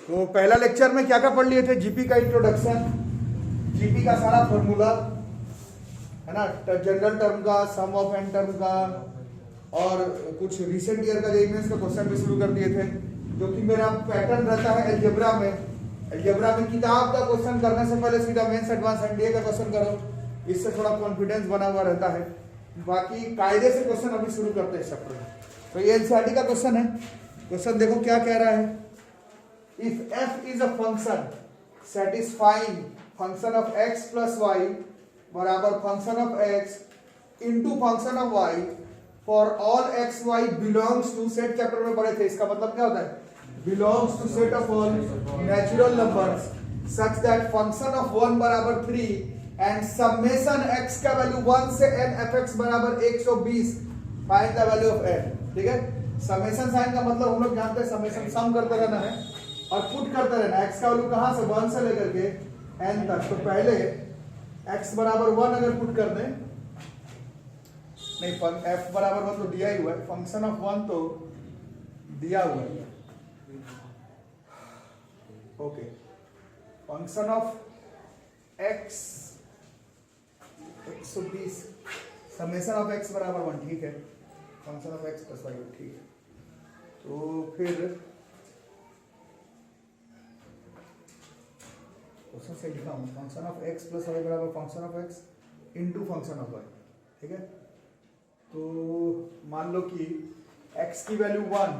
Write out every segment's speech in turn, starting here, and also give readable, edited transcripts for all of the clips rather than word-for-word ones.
तो पहला लेक्चर में क्या क्या पढ़ लिए थे? जीपी का इंट्रोडक्शन, जीपी का सारा फॉर्मूला है ना, जनरल टर्म का, सम ऑफ एन टर्म का, और कुछ रिसेंट ईयर का जेईमेंस का क्वेश्चन भी शुरू कर दिए थे, जो कि मेरा पैटर्न रहता है अलजेब्रा में। अलजेब्रा में किताब का क्वेश्चन करने से पहले सीधा मेंस एडवांस एनडीए का क्वेश्चन करो, इससे थोड़ा कॉन्फिडेंस बना हुआ रहता है। बाकी कायदे से क्वेश्चन अभी शुरू करते हैं चैप्टर में। तो ये एनसीईआरटी का क्वेश्चन है। क्वेश्चन देखो क्या कह रहा है। If f is a function satisfying function of x plus y बराबर function of x into function of y for all x y belongs to set chapter में पढ़े थे, इसका मतलब क्या होता है? belongs to set of all natural numbers such that function of 1 बराबर 3 and summation x का वैल्यू 1 से n fx बराबर 120 find the value of n। ठीक है, समेशन साइन का मतलब हम लोग जानते हैं, समेशन सम करते रहना है और पुट करते रहना। x का वैल्यू कहां से 1 से लेकर के n तक। तो पहले x बराबर 1 अगर पुट कर दें, नहीं f बराबर 1 तो दिया ही हुआ है, फंक्शन ऑफ 1 तो दिया हुआ है। Okay, function of x 120 summation of x बराबर 1, ठीक है, function of x plus y, ठीक है। तो फिर क्वेश्चन से लिखा हूं, function of x plus y बराबर function of x into function of y, ठीक है। तो मान लो कि x की वैल्यू 1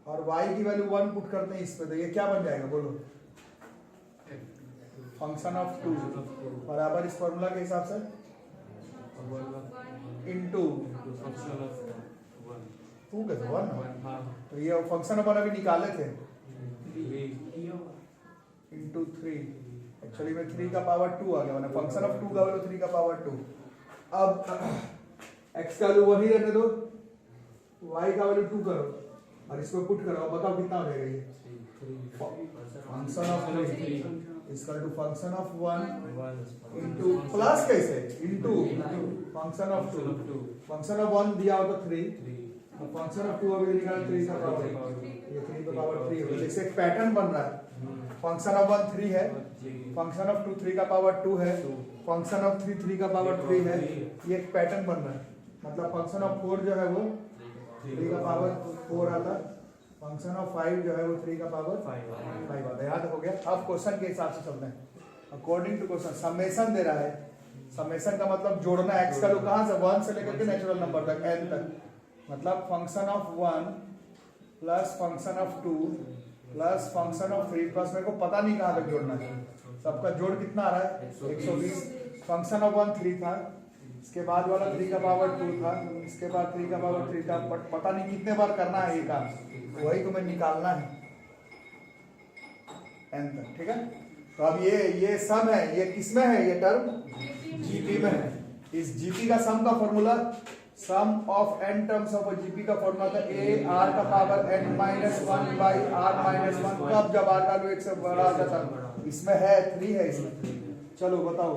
और y की वैल्यू 1 पुट करते हैं इस पे, तो ये क्या बन जाएगा बोलो? फंक्शन ऑफ 2 बराबर इस फॉर्मूला के हिसाब से इनटू टू कैसे 1, तो ये फंक्शन ऑफ 1 अभी निकाले थे इनटू 3, एक्चुअली में 3 का पावर 2 आ गया, फंक्शन ऑफ 2 का वैल्यू 3 का पावर 2। अब x का वैल्यू 1 ही रहने दो, y का वैल्यू 2 करो और इसको पुट करो, बताओ कितना हो जाएगा ये? फंक्शन ऑफ 3 इसका two function of 1 into plus कैसे into function of 2, function of 1 दिया हो तो 3, फंक्शन ऑफ 2 अभी निकाला 3 का पावर, ये 3 का पावर 3 है। जैसे एक पैटर्न बन रहा है, फंक्शन ऑफ 1 3 है, फंक्शन ऑफ 2 3 का पावर 2 है, फंक्शन ऑफ 3 3 का पावर 3 है, ये एक पैटर्न बन रहा है। मतलब फंक्शन ऑफ 4 जो है वो 3 का पावर 4 आता, फंक्शन ऑफ 5 जो है वो 3 का पावर 5 आता। याद हो गया? अब क्वेश्चन के हिसाब से चलते हैं अकॉर्डिंग टू क्वेश्चन। समेशन दे रहा है, समेशन का मतलब जोड़ना, x का लो कहां से 1 से लेकर के नेचुरल नंबर तक n तक, मतलब function of 1 plus function of 2 plus function of 3 plus, मेरे को पता नहीं कहां तक जोड़ना है, सबका जोड़ कितना आ रहा है 120। फंक्शन ऑफ 1 3 था, इसके बाद वाला 3 का पावर 2 था, इसके बाद 3 का पावर 3 था, बट पता नहीं कितने बार करना है ये काम, वही तुम्हें निकालना है n तक, ठीक है। तो अब ये सम है, ये किसमें है? ये टर्म जीपी में है। इस जीपी का सम का formula, sum of n terms of GP का फॉर्मूला था a r का power n minus 1 by r minus 1। कब? जब r का वैल्यू 1 से बड़ा आ जाता है। इसमें है 3 है इसमें। चलो बताओ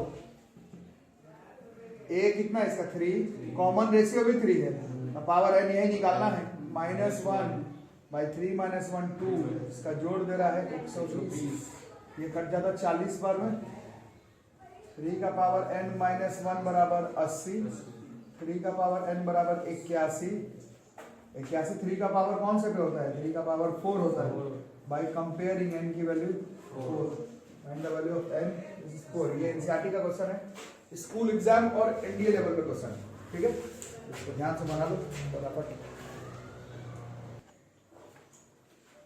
a कितना है इसका? 3, कॉमन रेशियो भी 3 है, पावर n यही निकालना है, माइनस 1 बाई 3 माइनस 1 2, इसका जोड़ दे रहा है 120, ये कट जाता 40 बार में। 3 का पावर n माइनस 1 बराबर 80, 3 का पावर n बराबर 81, 3 का पावर कौन से पे होता है? 3 का पावर 4 होता है। बाई कंपेयरिंग n की value 4 and the value of n is 4। ये एनसीईआरटी का क्वेश्चन है, स्कूल एग्जाम और एनडीए लेवल का क्वेश्चन है, ठीक है। इसको ध्यान से बना लो फटाफट।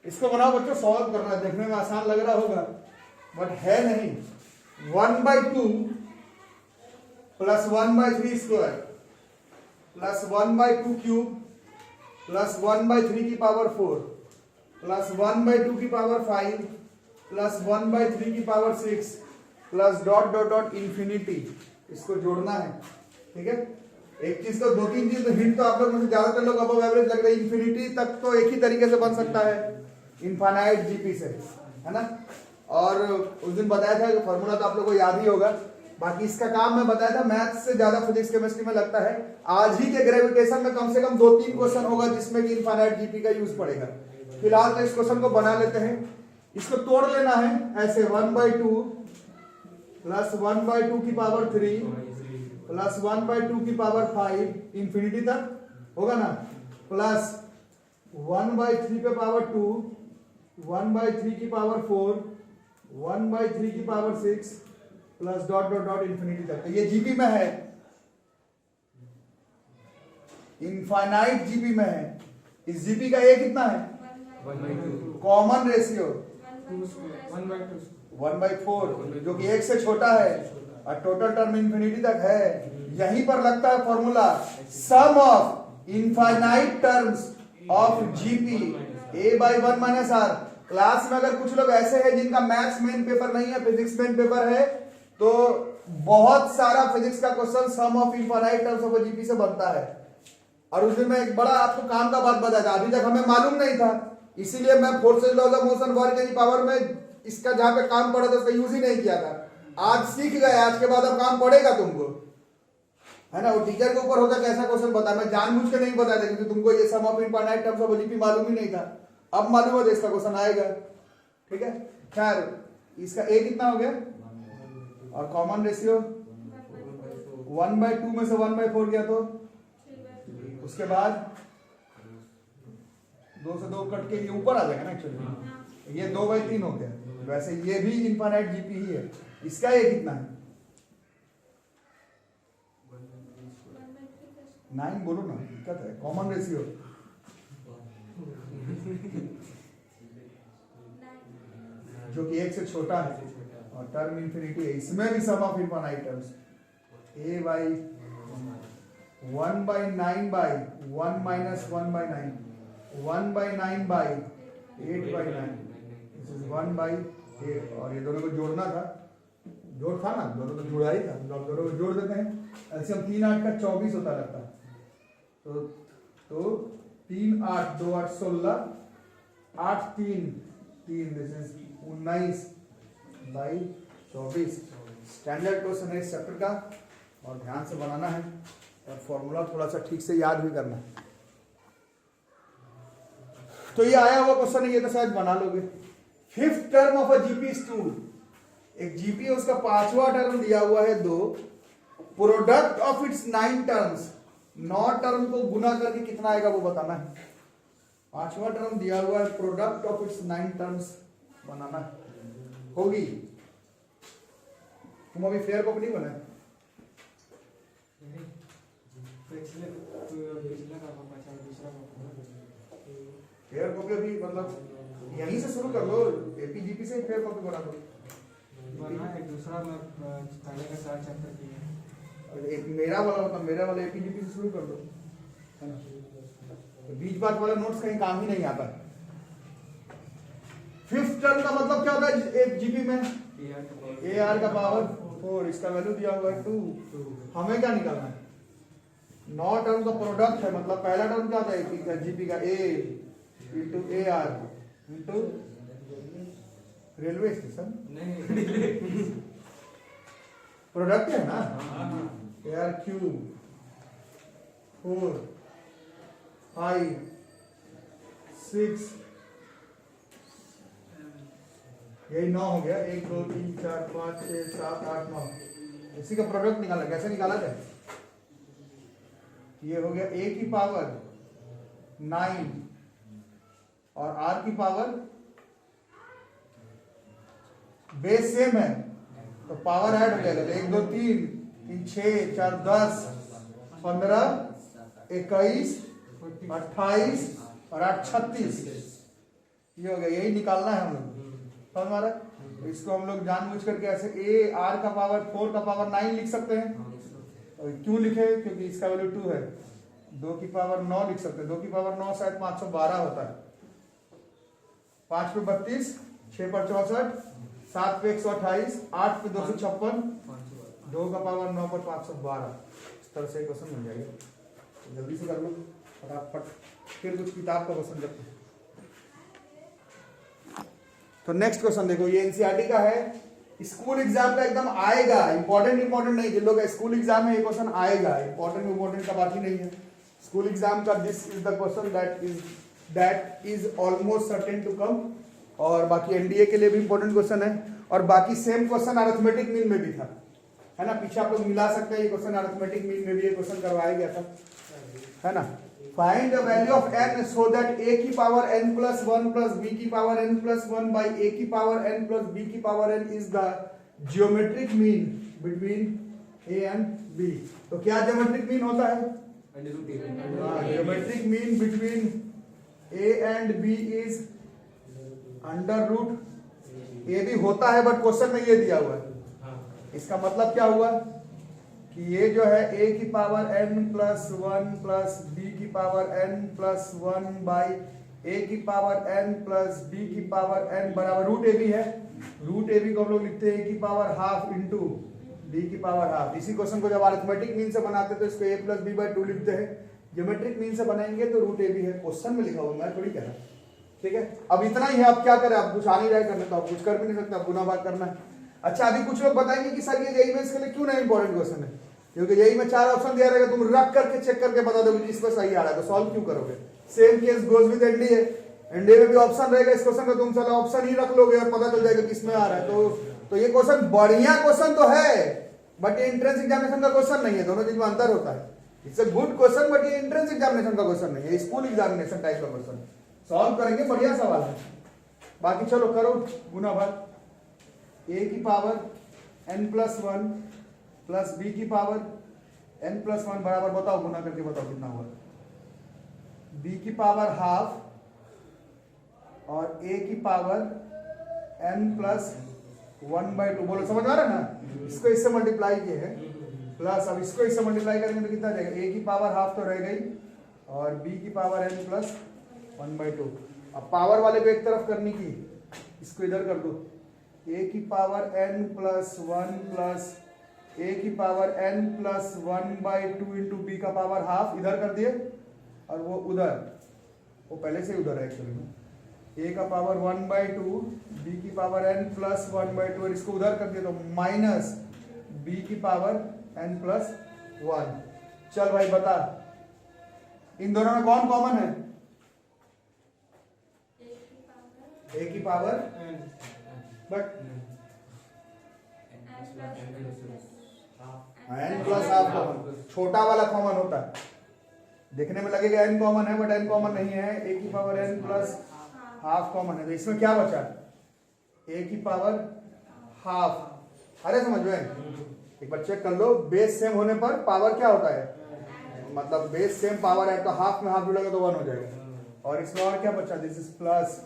इसको बनाओ बच्चों, सॉल्व करना, देखने में आसान लग रहा होगा बट है नहीं। 1/2 plus 1/3 square plus 1/2 cube plus 1/3 की पावर 4 प्लस 1/2 की पावर 5 प्लस 1/3 की power 6 plus dot dot dot infinity, इसको जोड़ना है, ठीक है। एक चीज तो 2-3 चीज हिंट तो आप लोग में से ज्यादातर लोग अबव एवरेज लग रहे हैं। इंफिनिटी तक तो एक ही तरीके से बन सकता है, इनफाइनाइट जीपी से, है ना। और उस दिन बताया था फॉर्मूला तो आप लोगों को याद ही होगा, बाकी इसका काम मैं बताया था मैथ्स से ज्यादा फिजिक्स केमिस्ट्री में लगता है। आज ही के ग्रेविटेशन में कम से कम 2-3 क्वेश्चन होगा जिसमें कि इनफाइनाइट जीपी का यूज पड़ेगा, फिलहाल तो इस क्वेश्चन को बना लेते हैं, इसको तोड़ लेना है ऐसे 1/2 प्लस 1/2 की पावर 3 प्लस 1/2 की पावर 5 इंफिनिटी तक होगा ना, प्लस 1/3 पे पावर 2 1/3 की पावर 4 1/3 की power 6 plus dot dot dot infinity तक। तो ये जीबी में है, इनफाइनाइट जीबी में है। इस जीबी का ये कितना है, कॉमन रेशियो 1/4 जो कि 1 से छोटा है और टोटल टर्म इंफिनिटी तक है। यहीं पर लगता है formula, sum of infinite terms of GP a/1 minus r। Class में अगर कुछ लोग ऐसे हैं जिनका मैथ्स मेन पेपर नहीं है, फिजिक्स मेन पेपर है, तो बहुत सारा फिजिक्स का question sum of infinite terms of GP से बनता है। और उस दिन मैं एक बड़ा आपको काम का बात बताया था, अभी तक हमें मालूम नहीं था, इसीलिए मैं forces laws of motion work एनी पावर में इसका जहां पे काम पड़ा था उसका यूज ही नहीं किया था। आज सीख गए, आज के बाद अब काम पड़ेगा तुमको, है ना। वो टीचर के ऊपर होता कैसा क्वेश्चन बता, मैं जानबूझ के नहीं बताया था क्योंकि तुमको ये sum of infinite terms of GP मालूम ही नहीं था। अब मालूम है तो इसका क्वेश्चन आएगा, ठीक है। खैर इसका ए कितना हो गया और कॉमन रेशियो 1/2 में से 1/4 गया, तो उसके बाद 2 से 2 कट के ये ऊपर आ जाएगा ना एक्चुअली, ये 2/3 हो गया। वैसे ये भी इनफाइनाइट जीपी ही है। इसका ये कितना है 9 बोलो ना, दिक्कत है। कॉमन रेशियो जो कि 1 से छोटा है और टर्म इंफिनिटी है, इसमें भी sum of infinite terms a/1/9/1 minus 1/9 1/9/8/9 1/8। और ये दोनों को जोड़ना था, जोड़ था ना, दोनों को जुड़ा ही था, दोनों को जोड़ देते हैं। एलसीएम 3 8 का 24 होता लगता है, तो 3 8 2 8 16 8 3 3 दिस इज 19/24। स्टैंडर्ड क्वेश्चन है इस चैप्टर का और ध्यान से बनाना है और फॉर्मूला थोड़ा सा ठीक से याद भी करना है। तो ये आया हुआ क्वेश्चन है, ये तो शायद बना लोगे। Fifth term of a GP stool, एक जीपी है उसका 5वां टर्म दिया हुआ है 2, product of its 9 terms, 9 term को गुना करके कितना आएगा वो बताना है। 5वां टर्म दिया हुआ है, प्रोडक्ट ऑफ इट्स 9 टर्म्स बनाना होगी। तुम अभी फेयर कॉपी नहीं बनाए, फेयर कॉपी अभी मतलब यहीं से शुरू कर लो, एपीजीपी से फेयर कॉपी बना दो। दूसरा मैं पहले का 4 चैप्टर किया, एक मेरा वाला एपीजीपी से शुरू कर दो, है ना। तो बीच बात वाला नोट्स कहीं काम ही नहीं आता। फिफ्थ टर्म का मतलब क्या होता है एक जीपी में, ए आर का पावर 4, इसका वैल्यू दिया हुआ है 2। हमें क्या निकालना है, 9 टर्म का प्रोडक्ट है, मतलब पहला टर्म क्या होता है जीपी का, a into a r into railway station, product है ना, ए आर क्यूब 4 5 6 यही 9 हो गया, 1 2 3 4 5 6 7 8 9। इसी का प्रोडक्ट निकाला, कैसे निकाला जाए, ये हो गया a की पावर 9 और r की पावर, बेस सेम है तो पावर ऐड हो जाएगा, 1 2 3 3 6 4 10 15 21 28 और 8 36, ये हो गया। यही निकालना है हम लोग, समझ में आ रहा है। तो इसको हम लोग जानबूझ करके ऐसे a r का पावर 4 का पावर 9 लिख सकते हैं। और क्यों लिखे, क्योंकि इसका वैल्यू 2 है, 2 की पावर 9 लिख सकते हैं। 2 की पावर 9 शायद 512 होता है, 5 पे 32, 6 पर 64, 7 पे 128, 8 पे 256, 2 का पावर 9 पर 512। इस तरह से क्वेश्चन मिल जाएगा, जल्दी से कर लो फटाफट, फिर कुछ किताब का क्वेश्चन देखते हैं। तो नेक्स्ट क्वेश्चन देखो, ये एनसीईआरटी का है, स्कूल एग्जाम का एकदम आएगा, इंपॉर्टेंट नहीं, जिन लोग स्कूल एग्जाम में ये क्वेश्चन आएगा, इंपॉर्टेंट का बात ही नहीं है। स्कूल एग्जाम का this is the question that is that is almost certain to come. और बाकी एनडीए के लिए भी इंपॉर्टेंट क्वेश्चन है। और बाकी सेम क्वेश्चन अरिथमेटिक मीन में भी था, है ना। पीछे आप लोग मिला सकते हैं, ये क्वेश्चन अरिथमेटिक मीन में भी ये क्वेश्चन करवाया गया था, है ना। Find the value of n so that a की power n plus 1 plus b की power n plus 1 by a की पावर n प्लस b की power n is the geometric mean between a and b। तो क्या geometric mean होता है? Geometric mean between a and b is under root a भी होता है, but question में ये दिया हुआ है। इसका मतलब क्या हुआ कि ये जो है a की power n plus 1 plus b की power n plus 1 by a की पावर n प्लस b की पावर n बराबर रूट ए बी है। रूट ए बी को हम लोग लिखते हैं a की पावर हाफ इंटू b की पावर हाफ। इसी क्वेश्चन को जब अरिथमेटिक मीन से बनाते तो इसको a प्लस बी बाई 2 लिखते हैं। ज्योमेट्रिक मीन से बनाएंगे तो रूट ए बी है। क्वेश्चन में लिखा हुआ, मैं थोड़ी कह रहा, ठीक है। अब इतना ही है, आप क्या करें, आप कुछ आ नहीं रहा करने तो आप कुछ कर भी नहीं सकते, आप गुना भाग करना है। अच्छा, अभी कुछ लोग बताएंगे कि सर ये जेईई मेंस के लिए क्यों नहीं इंपॉर्टेंट क्वेश्चन है, क्योंकि जेईई में 4 ऑप्शन दिया रहेगा, तुम रख करके चेक करके बता दोगे कि इस पर सही आ रहा है, तो सॉल्व क्यों करोगे। Same case goes with NDA. NDA में भी ऑप्शन रहेगा इस क्वेश्चन का, तुम साला ऑप्शन ही रख लोगे और पता चल जाएगा किसमें आ रहा है। तो ये क्वेश्चन बढ़िया क्वेश्चन तो है, बट ये एंट्रेंस एग्जामिनेशन का क्वेश्चन नहीं है। दोनों चीज में अंतर होता है। It's a good question, but ये एंट्रेंस एग्जामिनेशन का क्वेश्चन नहीं है, स्कूल एग्जामिनेशन टाइप का क्वेश्चन। सॉल्व करेंगे, बढ़िया सवाल है। बाकी चलो करो गुना भाग। a की power n plus 1 plus b की पावर n प्लस 1 बराबर, बताओ गुना करके बताओ कितना हुआ। b की पावर हाफ और a की पावर n प्लस 1 बाई 2। बोलो समझ आ रहा है ना। इसको इससे मल्टीप्लाई किए हैं, प्लस अब इसको इससे मल्टीप्लाई करेंगे तो कितना जाएगा। a की पावर हाफ तो रह गई और b की पावर n प्लस 1 बाई 2। अब पावर वाले को एक तरफ करने की, इसको इधर कर दो। a की power n plus 1 plus a की power n plus 1 by 2 into B का पावर हाफ इधर कर दिए, और वो उधर, वो पहले से उधर है एक्चुअली में। a का पावर 1 बाई 2 b की पावर n प्लस 1 बाई 2, इसको उधर कर दिए तो माइनस b की पावर n प्लस 1। चल भाई बता, इन दोनों में कौन कॉमन है? a की power but n plus half common, छोटा वाला कॉमन होता है। देखने में लगेगा n कॉमन है, बट n कॉमन नहीं है। a की power n plus half common है, तो इसमें क्या बचा? a की पावर हाफ। अरे समझ में, एक बार चेक कर लो। बेस सेम होने पर पावर क्या होता है, मतलब बेस सेम पावर है तो हाफ में हाफ जुड़ेगा तो 1 हो जाएगा। और इसमें और क्या बचा? दिस इज प्लस,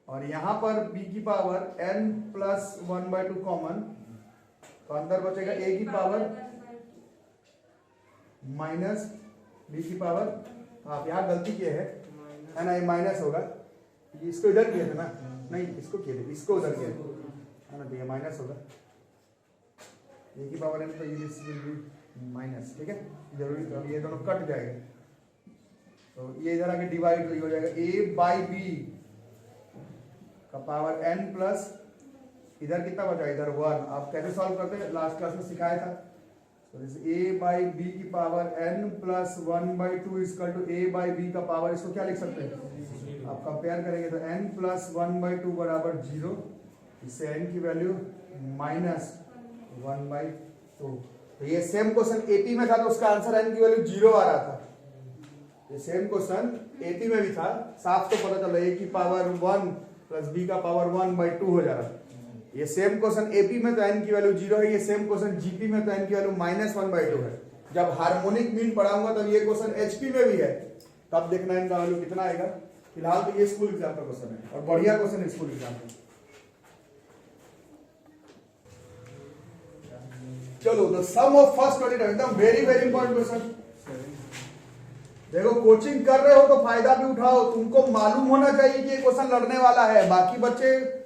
और यहां पर b की power n plus 1 by 2 common, तो अंदर बचेगा a की पावर माइनस b की पावर हाफ। यहाँ गलती किए है ना, ये माइनस होगा, इसको इधर किए थे ना, नहीं इसको किए थे, इसको उधर किए है ना, तो ये माइनस होगा। a की पावर n तो ये माइनस, ठीक है, जरूरी तो ये दोनों कट जाएगा, तो ये इधर आके डिवाइड हो जाएगा। a बाई बी का पावर n प्लस, इधर कितना बचा, इधर 1। आप कैसे सॉल्व करते हैं, लास्ट क्लास में सिखाया था। तो a बाई बी की power n plus 1 by 2 equal to a by B का पावर, इसको क्या लिख सकते हैं, आप कंपेयर करेंगे तो n प्लस 1 बाई 2 बराबर 0। इससे n की वैल्यू माइनस 1 बाई 2। तो ये सेम क्वेश्चन एपी में था, तो उसका आंसर n की वैल्यू 0 आ रहा था। ये सेम क्वेश्चन एपी में भी था, साफ तो पता चला a की पावर 1 प्लस b का पावर 1 बाई 2 हो जा रहा है। ये सेम क्वेश्चन एपी में तो n की वैल्यू 0 है, ये सेम क्वेश्चन जीपी में तो n की वैल्यू माइनस 1 बाई 2 है। जब हार्मोनिक मीन पढ़ाऊंगा तब ये क्वेश्चन एचपी में भी है, तब देखना इनका वैल्यू कितना आएगा। फिलहाल तो ये स्कूल एग्जाम का क्वेश्चन है, और बढ़िया क्वेश्चन है स्कूल एग्जाम में। चलो, द सम ऑफ फर्स्ट 20 एकदम वेरी वेरी इंपॉर्टेंट क्वेश्चन। देखो, कोचिंग कर रहे हो तो फायदा भी उठाओ, तुमको मालूम होना चाहिए कि ये क्वेश्चन लड़ने वाला है। बाकी बच्चे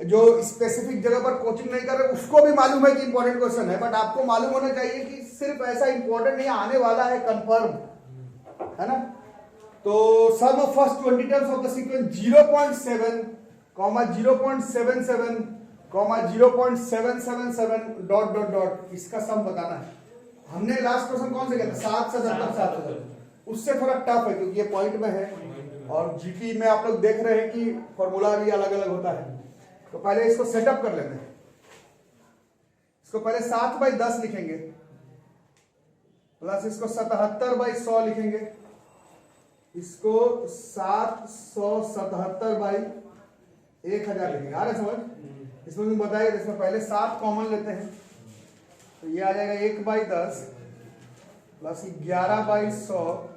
जो स्पेसिफिक जगह पर कोचिंग नहीं कर रहे उसको भी मालूम है कि इंपॉर्टेंट क्वेश्चन है, बट आपको मालूम होना चाहिए कि सिर्फ ऐसा इंपॉर्टेंट नहीं, आने वाला है कंफर्म, है ना। तो sum of first 20 terms of the sequence 0.7, 0.77, 0.777 ... इसका सम बताना है। हमने लास्ट क्वेश्चन कौन से किया था? 777 7,000। उससे थोड़ा टफ है क्योंकि ये पॉइंट में है और जीपी में आप लोग देख रहे हैं कि फॉर्मूला भी अलग अलग होता है। तो पहले इसको सेटअप कर लेते हैं। इसको पहले 7/10 लिखेंगे प्लस इसको 77/100 लिखेंगे। इसको 777/1000 लिखेंगे। आ रहा है समझ? इसमें तुम बताइए, इसमें पहले 7 कॉमन लेते हैं तो ये आ जाएगा 1/10 प्लस 11/100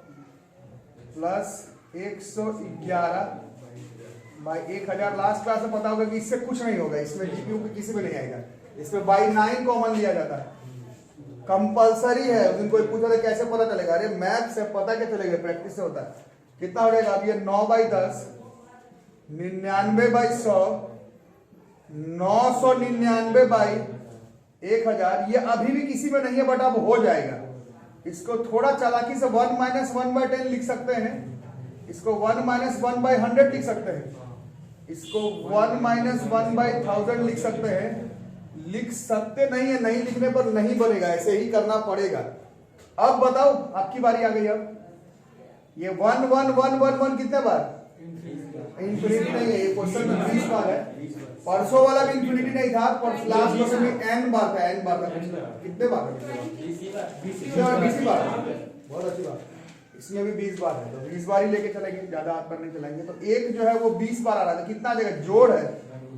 प्लस 111/1000। लास्ट क्लास में पता होगा कि इससे कुछ नहीं होगा, इसमें जीपीयू पे किसी में नहीं आएगा। इसमें बाई 9 कॉमन लिया जाता है, कंपलसरी है। उस दिन कोई पूछा था कैसे पता चलेगा? अरे मैथ से पता क्या चलेगा, प्रैक्टिस से होता है। कितना हो जाएगा? अब ये 9/10 99/100 999/1000। ये अभी भी किसी में नहीं है बट अब हो जाएगा। इसको थोड़ा चालाकी से 1 - 1/10 लिख सकते हैं। इसको 1 - 1/100 लिख सकते हैं। इसको 1 - 1/1000 लिख सकते हैं। लिख सकते नहीं है, नहीं लिखने पर नहीं बनेगा, ऐसे ही करना पड़ेगा। अब बताओ, आपकी बारी आ गई। अब ये 1 1 1 1 1 कितने बार? इंफिनिटी नहीं है, ये क्वेश्चन में 20 बार है। परसों वाला भी इंफिनिटी नहीं था, पर लास्ट क्वेश्चन में n बार था। n बार था। कितने बार? 20 बार। बहुत अच्छी बात। इसमें भी 20 बार है तो 20 बार ही लेके चलेंगे, ज्यादा हाथ पर नहीं चलाएंगे। तो एक जो है वो 20 बार आ रहा था। कितना आ जाएगा? जोड़ है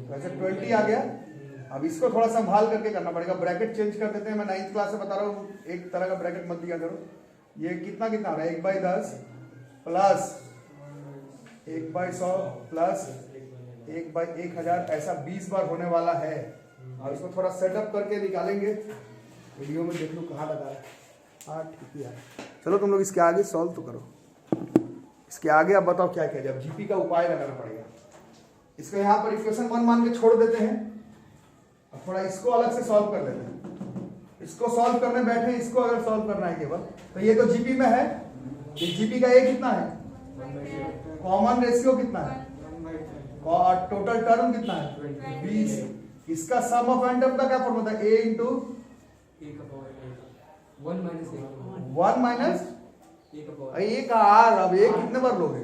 वैसे 20 आ गया। अब इसको थोड़ा संभाल करके करना पड़ेगा। ब्रैकेट चेंज कर देते हैं। मैं 9th क्लास से बता रहा हूँ, एक तरह का ब्रैकेट मत दिया करो। ये कितना कितना आ रहा है? 1/10 प्लस 1/100 प्लस 1/1000, ऐसा 20 बार होने वाला है। और इसको थोड़ा सेटअप करके निकालेंगे। वीडियो में देख लो कहाँ लगा है। हाँ ठीक है, चलो तुम लोग इसके आगे सॉल्व तो करो। इसके आगे अब बताओ क्या किया जाए। अब जीपी का उपाय लगाना पड़ेगा। इसको यहाँ पर इक्वेशन 1 मान के छोड़ देते हैं। अब थोड़ा इसको अलग से सॉल्व कर लेते हैं। इसको सॉल्व करने बैठे, इसको अगर सॉल्व करना है केवल, तो ये तो जीपी में है। ये जीपी का ए कितना है? कॉमन रेशियो कितना है? और टोटल टर्म कितना है? 20। इसका सम ऑफ एन टर्म का क्या फॉर्मूला था? a इंटू 1 - 1 माइनस ए का आर। अब ये कितने बार लोगे?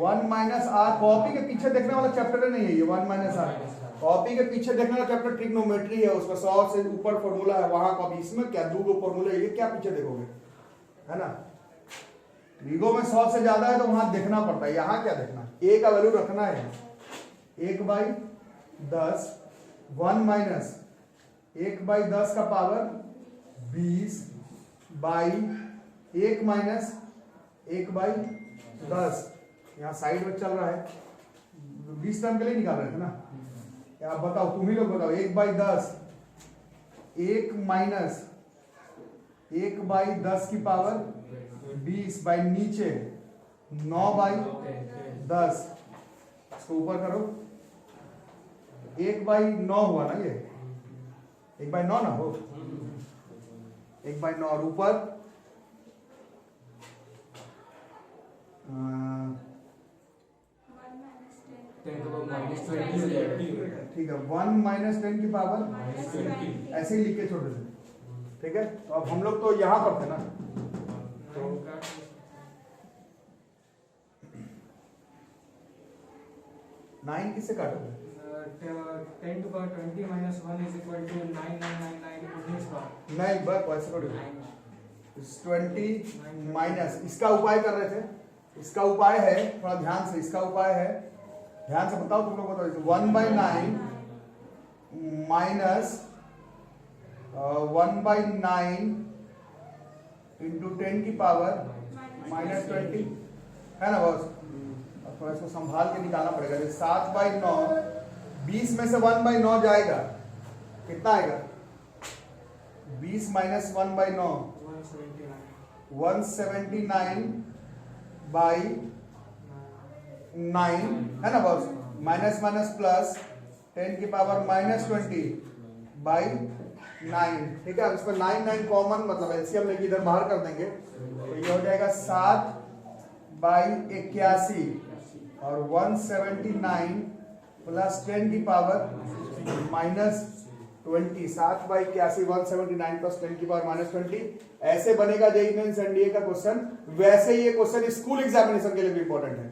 1 माइनस आर। कॉपी के पीछे देखने वाला चैप्टर नहीं है ये 1 माइनस आर। कॉपी के पीछे देखने वाला चैप्टर ट्रिग्नोमेट्री है, उसमें 100 से ऊपर फॉर्मूला है। वहां कॉपी इसमें क्या 2 फॉर्मूला है, ये क्या पीछे देखोगे, है ना? ट्रिगो में 100 से ज्यादा है तो वहां देखना पड़ता है। यहाँ क्या देखना? ए का वैल्यू रखना है 1/10 1 माइनस 1/10 का पावर 20 बाई 1 माइनस 1/10। यहाँ साइड में चल रहा है, 20 टर्म के लिए निकाल रहे थे ना। आप बताओ, तुम ही लोग बताओ। 1/10 1 माइनस 1/10 की पावर 20 बाई नीचे 9/10। इसको ऊपर करो। 1/9 हुआ ना ये? 1/9 ना हो? 1/9 और ऊपर ठीक है 1 - 10 की पावर ऐसे ही लिख के छोड़ देते। ठीक है, तो अब हम लोग तो यहां पर थे ना, तो 9 किससे काटोगे? 10 to power 20 minus 1 is equal to 9999 बार। नहीं बस वैसे करोगे। 20 माइनस, इसका उपाय कर रहे थे। इसका उपाय है, थोड़ा ध्यान से, इसका उपाय है, ध्यान से बताओ, तुम लोग बताओ। 1/9 माइनस 1/9 इंटू 10 की पावर -20, है ना बॉस? अब थोड़ा इसको संभाल के निकालना पड़ेगा। 7/9, 20 में से 1/9 जाएगा, कितना आएगा? 20 माइनस 1/9 179/9, है ना बॉस? माइनस माइनस प्लस 10 की पावर -20/9। ठीक है, अब इसमें 9 कॉमन, मतलब एलसीएम लेके इधर बाहर कर देंगे तो ये हो जाएगा 7/81 और 179 प्लस 10 की पावर 20 7/81 179 प्लस 10 की पावर -20 ऐसे बनेगा जेईई मेंस एनडीए का क्वेश्चन। वैसे ये क्वेश्चन स्कूल एग्जामिनेशन के लिए भी इंपॉर्टेंट है।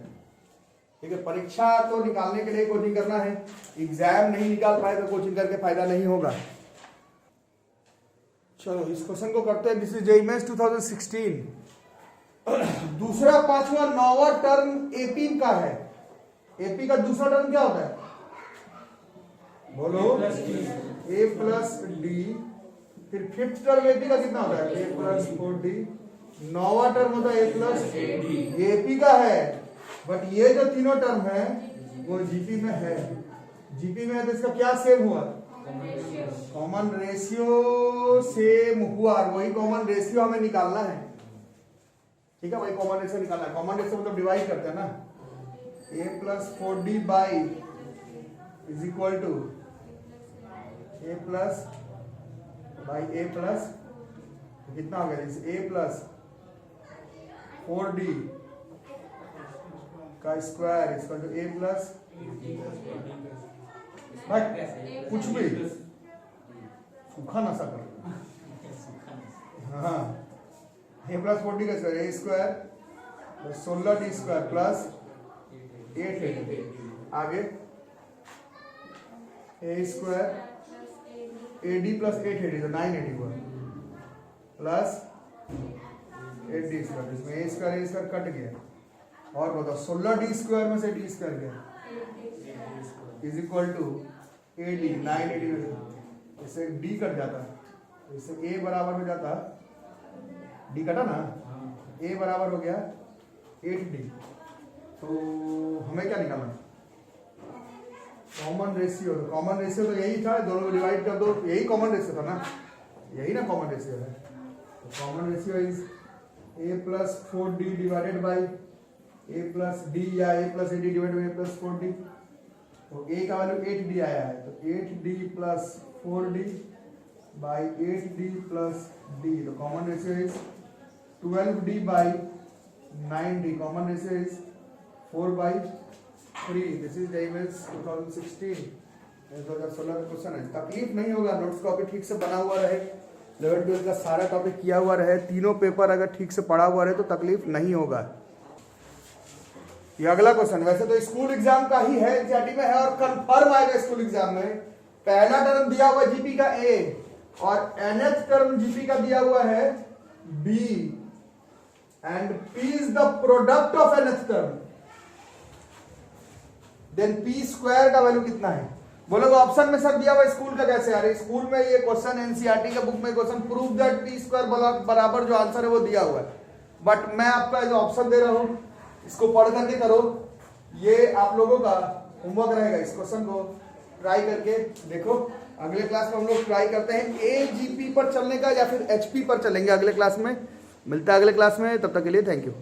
ठीक है, परीक्षा तो निकालने के लिए कोचिंग करना है, एग्जाम नहीं निकाल पाए तो कोचिंग करके फायदा नहीं होगा। चलो इस क्वेश्चन को करते हैं। This is JEE mains 2016। दूसरा पांचवा नौवां टर्म एपी का है। एपी का दूसरा टर्म क्या होता है? बोलो। ए प्लस डी। फिर फिफ्थ टर्म एपी का कितना होता है? ए प्लस 4D। नौवां टर्म होता है ए प्लस ये एपी का है, बट ये जो तीनों टर्म है वो जीपी में है। जीपी में है तो इसका क्या सेम हुआ? कॉमन रेशियो सेम हुआ, और वही कॉमन रेशियो हमें निकालना है। ठीक है, वही कॉमन रेशियो निकालना है। कॉमन रेशियो मतलब डिवाइड करते हैं ना। A plus 4D by is equal to a plus by a plus कितना हो गया? ए प्लस 4D का square equal to a plus कुछ भी सूखा नशा कर। हाँ, ए प्लस 4D का स्क्वायर ए स्क्वायर 16D स्क्वायर प्लस 8 आगे ए स्क्वायर AD प्लस 8AD तो 9AD हुआ प्लस 8D स्क्वायर। इसमें ए स्क्वायर कट गया, और बताओ 16D स्क्वायर में से D स्क्वायर गया is equal to AD 9AD में इससे D कट जाता है, इससे A बराबर हो जाता, D कटा ना, A बराबर हो गया 8D। तो हमें क्या निकालना? Common ratio. तो कॉमन रेशियो तो यही था, दोनों को डिवाइड कर दो, यही कॉमन रेशियो था ना, यही ना कॉमन रेशियो है। तो common ratio is a plus 4D divided by a plus d, या a plus AD divided by a plus 4D। तो ए का वैल्यू 8D आया है, तो 8D plus 4D by 8D plus D। तो common ratio is 12D by 9D। Common ratio is 4/3। This is JEE mains 2016 2016 का question है। तकलीफ नहीं होगा, नोट्स कॉपी ठीक से बना हुआ रहे, 11 12 का सारा टॉपिक किया हुआ रहे, तीनों पेपर अगर ठीक से पढ़ा हुआ रहे तो तकलीफ नहीं होगा। ये अगला क्वेश्चन वैसे तो स्कूल एग्जाम का ही है, एनसीईआरटी में है और कंफर्म आएगा स्कूल एग्जाम में। पहला टर्म दिया हुआ जीपी का ए और nth टर्म जीपी का दिया हुआ है B, and P is the product of nth term. Then P square का वैल्यू कितना है? बोलोगे ऑप्शन में सर दिया हुआ स्कूल का कैसे? अरे स्कूल में ये क्वेश्चन एनसीईआरटी के बुक में question prove that P square बराबर जो आंसर है वो दिया हुआ है, बट मैं आपका जो ऑप्शन दे रहा हूं इसको पढ़ करके करो। ये आप लोगों का होमवर्क रहेगा, इस क्वेश्चन को ट्राई करके देखो। अगले क्लास में हम लोग ट्राई करते हैं एजीपी पर चलने का या फिर एचपी पर चलेंगे अगले क्लास में। मिलता है अगले क्लास में, तब तक के लिए थैंक यू।